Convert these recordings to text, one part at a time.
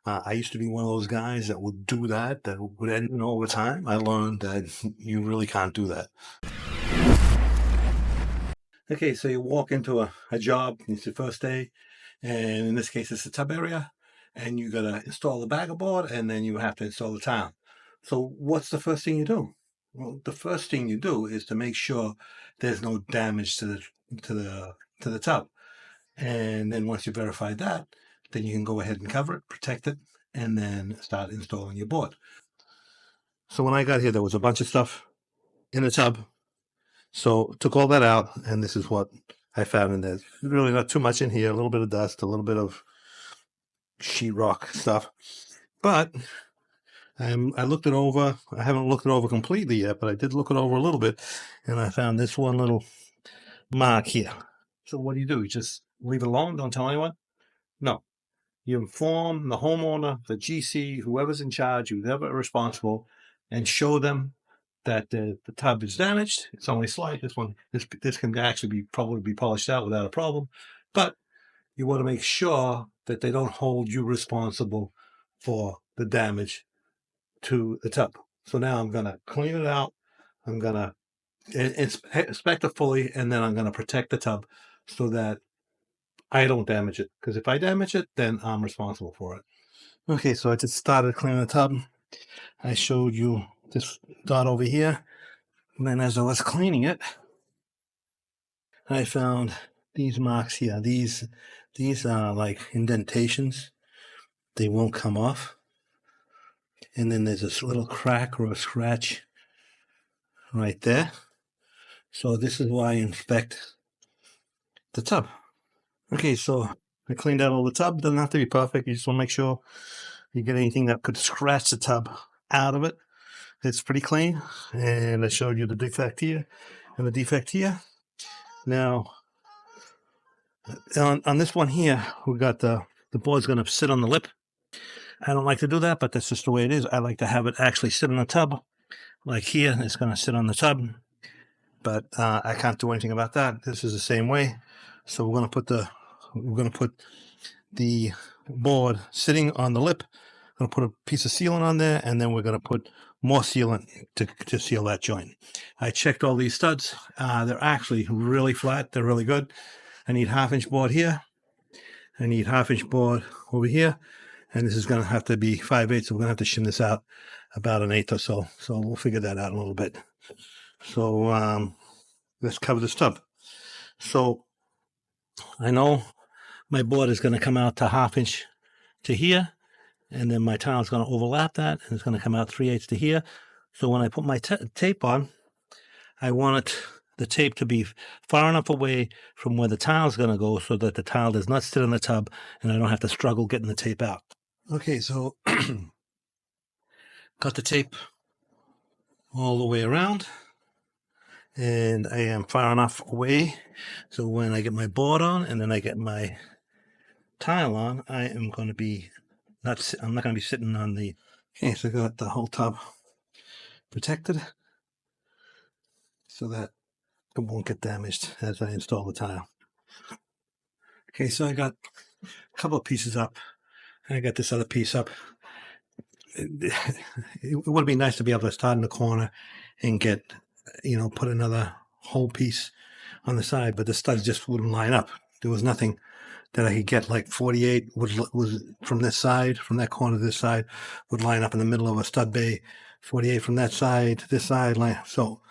I used to be one of those guys that would do that, that would end, over time. I learned that you really can't do that. Okay, so you walk into a job, it's your first day, and in this case, it's the tub area, and you gotta install the bagger board, and then you have to install the tile. So what's the first thing you do? Well, the first thing you do is to make sure there's no damage to the tub. And then once you verify that, then you can go ahead and cover it, protect it, and then start installing your board. So when I got here, there was a bunch of stuff in the tub. So took all that out, and this is what I found in there. Really not too much in here, a little bit of dust, a little bit of sheetrock stuff. But I looked it over. I haven't looked it over completely yet, but I did look it over a little bit, and I found this one little mark here. So what do? You just leave it alone? Don't tell anyone? No. You inform the homeowner, the GC, whoever's in charge, whoever responsible, and show them that the tub is damaged. It's only slight. This can actually probably be polished out without a problem, but you want to make sure that they don't hold you responsible for the damage to the tub. So now I'm going to clean it out. I'm going to inspect it fully, and then I'm going to protect the tub so that I don't damage it. Because if I damage it, then I'm responsible for it. Okay, so I just started cleaning the tub. I showed you this dot over here. And then as I was cleaning it, I found these marks here. These are like indentations. They won't come off. And then there's this little crack or a scratch right there. So this is why I inspect the tub. Okay, so I cleaned out all the tub. Doesn't have to be perfect. You just want to make sure you get anything that could scratch the tub out of it. It's pretty clean. And I showed you the defect here and the defect here. Now, on this one here, we got the board's going to sit on the lip. I don't like to do that, but that's just the way it is. I like to have it actually sit in the tub. Like here, it's going to sit on the tub. But I can't do anything about that. This is the same way. So we're going to put the board sitting on the lip. We're going to put a piece of sealant on there, and then we're going to put more sealant to seal that joint. I checked all these studs. They're actually really flat. They're really good. I need 1/2-inch board here. I need 1/2-inch board over here. And this is going to have to be 5/8, so we're going to have to shim this out about 1/8 or so. So we'll figure that out in a little bit. So let's cover this tub. So I know my board is going to come out to 1/2-inch to here, and then my tile is going to overlap that, and it's going to come out 3/8 to here. So when I put my tape on, I want the tape to be far enough away from where the tile is going to go so that the tile does not sit in the tub, and I don't have to struggle getting the tape out. Okay, so got the tape all the way around, and I am far enough away so when I get my board on and then I get my tile on, I am going to be I'm not going to be sitting on the. Okay, so I got the whole tub protected so that it won't get damaged as I install the tile. Okay, so I got a couple of pieces up. I got this other piece up. It would be nice to be able to start in the corner and get, put another whole piece on the side, but the studs just wouldn't line up. There was nothing that I could get like 48 was from this side, from that corner to this side, would line up in the middle of a stud bay. 48 from that side to this side line. So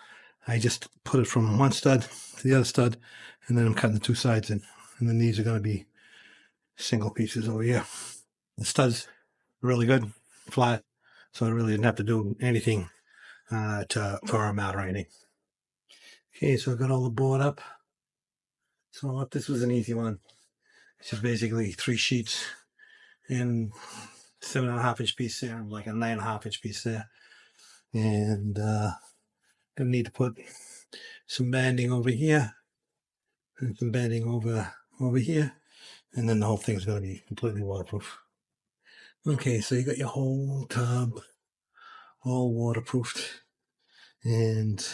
I just put it from one stud to the other stud, and then I'm cutting the two sides in. And then these are going to be single pieces over here. The studs are really good, flat, so I really didn't have to do anything to firm them out or anything. Okay, so I got all the board up. So this was an easy one. It's just basically 3 sheets and 7.5-inch piece there, like a 9.5-inch piece there. And gonna need to put some banding over here and some banding over here, and then the whole thing's going to be completely waterproof. Okay, so you got your whole tub all waterproofed, and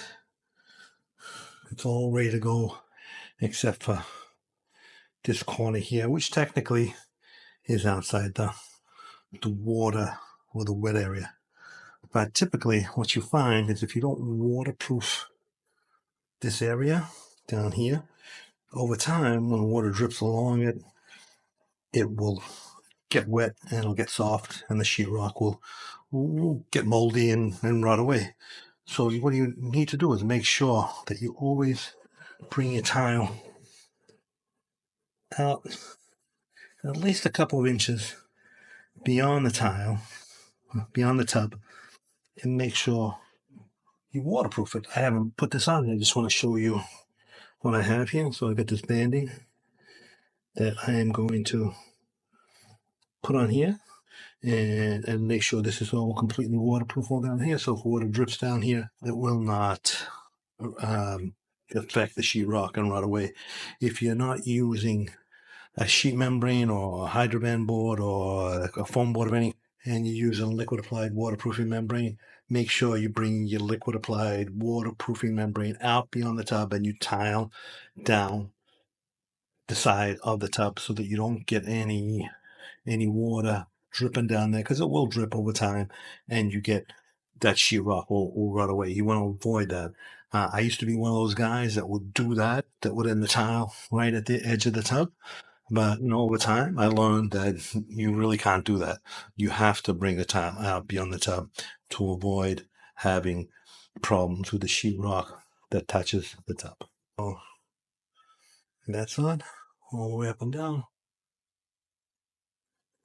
it's all ready to go except for this corner here, which technically is outside the the water or the wet area. But typically what you find is if you don't waterproof this area down here, over time when water drips along it, it will get wet and it'll get soft and the sheetrock will get moldy and rot away. So what you need to do is make sure that you always bring your tile out at least a couple of inches beyond the tile, beyond the tub, and make sure you waterproof it. I haven't put this on. I just want to show you what I have here. So I got this banding that I am going to put on here and make sure this is all completely waterproof all down here. So if water drips down here, it will not affect the sheetrock and rot away. If you're not using a sheet membrane or a hydroband board or a foam board of any, and you're using a liquid applied waterproofing membrane, make sure you bring your liquid applied waterproofing membrane out beyond the tub and you tile down the side of the tub so that you don't get any water dripping down there, because it will drip over time and you get that sheetrock will rot away. You want to avoid that. I used to be one of those guys that would do that would end the tile right at the edge of the tub. But over time, I learned that you really can't do that. You have to bring the tile out beyond the tub to avoid having problems with the sheetrock that touches the tub. So that's on all the way up and down.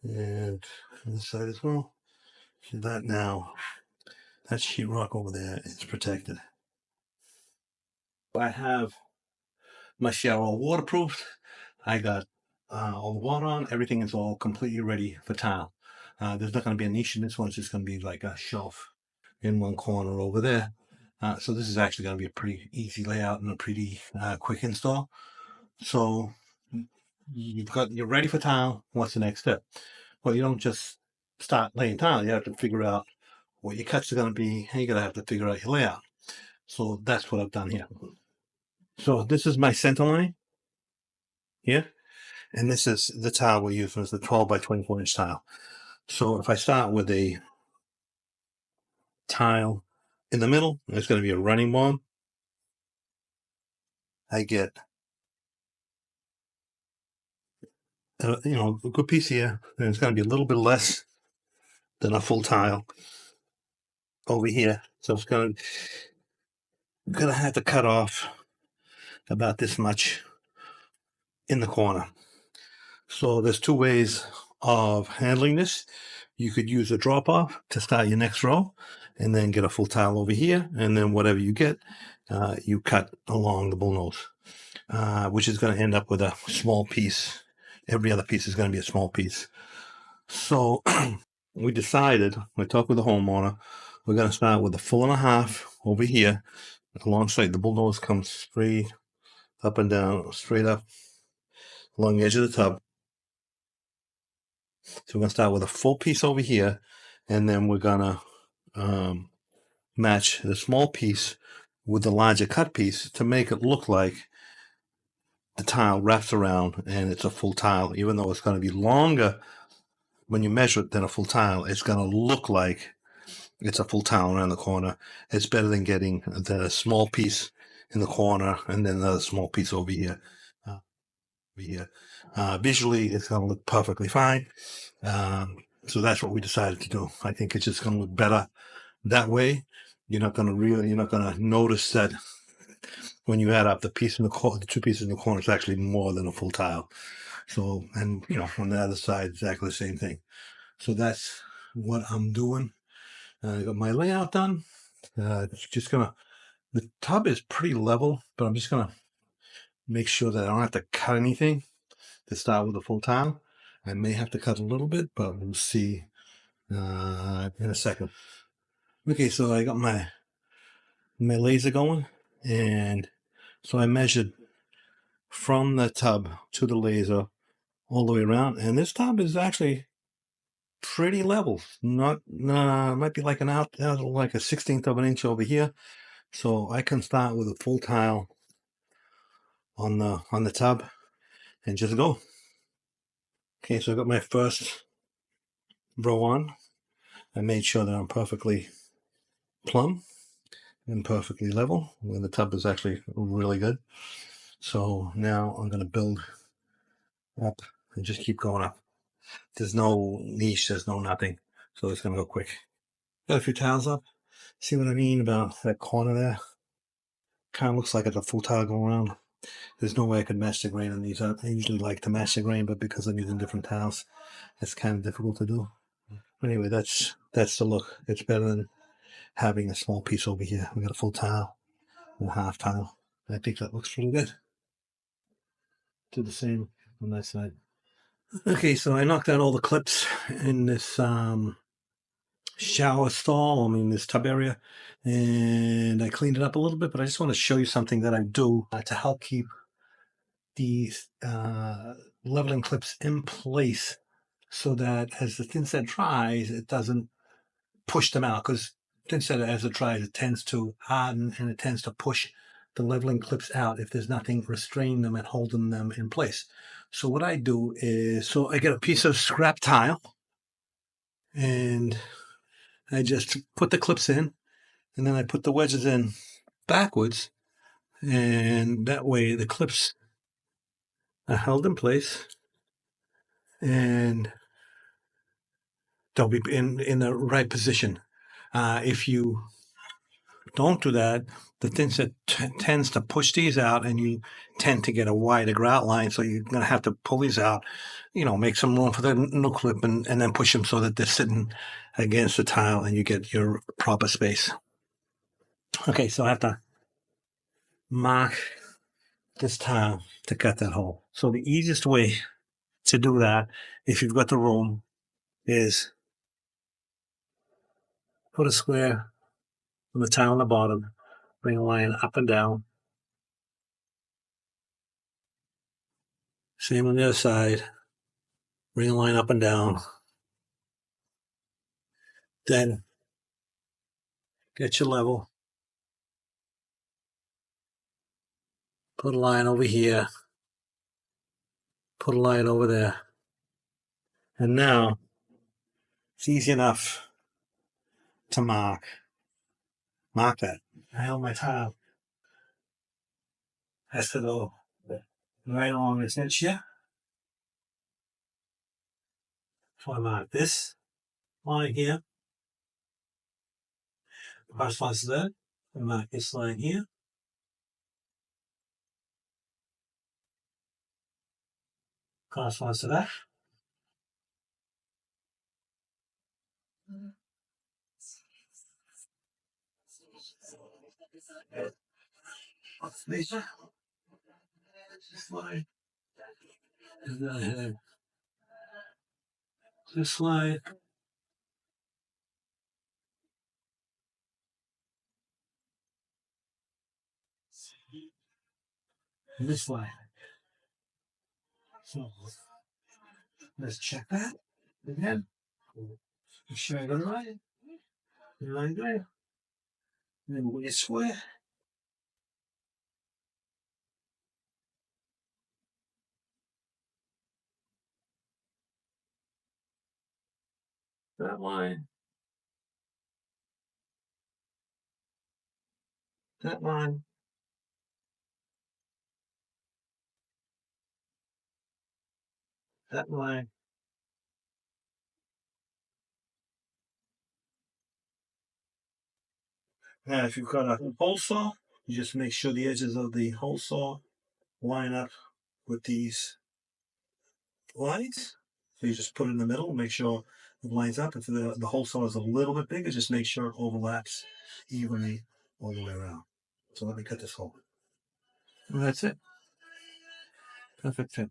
And on this side as well. So that now, that sheetrock over there is protected. I have my shower all waterproofed. I got all the water on. Everything is all completely ready for tile. There's not going to be a niche in this one. It's just going to be like a shelf in one corner over there. So this is actually going to be a pretty easy layout and a pretty quick install. So you're ready for tile. What's the next step? Well, you don't just start laying tile. You have to figure out what your cuts are going to be, and you're going to have to figure out your layout. So that's what I've done here. So this is my center line here, and this is the tile we're using. It's the 12 by 24 inch tile. So if I start with a tile in the middle, there's going to be a running bond. I get a good piece here, and it's going to be a little bit less than a full tile over here. So it's going to have to cut off about this much in the corner. So there's two ways of handling this. You could use a drop off to start your next row and then get a full tile over here, and then whatever you get, you cut along the bullnose, which is going to end up with a small piece. Every other piece is going to be a small piece. So we decided, we talked with the homeowner, we're going to start with a 1.5 over here alongside the bullnose, comes straight up and down, straight up along the edge of the tub. So we're going to start with a full piece over here, and then we're going to match the small piece with the larger cut piece to make it look like the tile wraps around and it's a full tile. Even though it's going to be longer when you measure it than a full tile, it's going to look like it's a full tile around the corner. It's better than getting the small piece in the corner and then the small piece over here. Visually, it's going to look perfectly fine. So that's what we decided to do. I think it's just going to look better that way. You're not going to notice that when you add up the piece in the corner, the two pieces in the corner, it's actually more than a full tile. So, and on the other side, exactly the same thing. So that's what I'm doing. I got my layout done. The tub is pretty level, but I'm just gonna make sure that I don't have to cut anything to start with a full tile. I may have to cut a little bit, but we'll see in a second. Okay, so I got my laser going, and so I measured from the tub to the laser all the way around, and this tub is actually pretty level. Not might be like like a 1/16 of an inch over here. So I can start with a full tile on the tub and just go. Okay, so I got my first row on. I made sure that I'm perfectly plumb and perfectly level, and the tub is actually really good. So now I'm going to build up and just keep going up. There's no niche, there's no nothing, so it's going to go quick. Got a few tiles up. See what I mean about that corner there? Kind of looks like it's a full tile going around. There's no way I could match the grain on these. I usually like to match the grain, but because I'm using different tiles, it's kind of difficult to do. Anyway, that's the look. It's better than having a small piece over here. We got a full tile and a half tile. I think that looks pretty good. Do the same on that side. Okay, so I knocked out all the clips in this shower stall, this tub area, and I cleaned it up a little bit, but I just want to show you something that I do to help keep these leveling clips in place so that as the thin set dries, it doesn't push them out, because thin set as it dries, it tends to harden and it tends to push the leveling clips out if there's nothing restraining them and holding them in place. So what I do is, so I get a piece of scrap tile and I just put the clips in, and then I put the wedges in backwards, and that way the clips are held in place and they'll be in the right position. If you don't do that, the thin set tends to push these out and you tend to get a wider grout line, so you're going to have to pull these out, make some room for the new clip and then push them so that they're sitting against the tile and you get your proper space. Okay, so I have to mark this tile to cut that hole. So the easiest way to do that, if you've got the room, is put a square on the tile on the bottom, bring a line up and down. Same on the other side, bring a line up and down. Then get your level, put a line over here, put a line over there. And now it's easy enough to mark that. I held my tile. Has to go right along this edge here. So I mark this line here. Corresponds to that. I mark this line here. Corresponds to that. This line. And then I have this line. And this line. So let's check that again. Make sure I got it right. The line there. And then we square. That line. That line. That line. Now, if you've got a hole saw, you just make sure the edges of the hole saw line up with these lines. So you just put it in the middle, make sure it lines up. If the hole saw is a little bit bigger, just make sure it overlaps evenly all the way around. So let me cut this hole. And that's it. Perfect fit.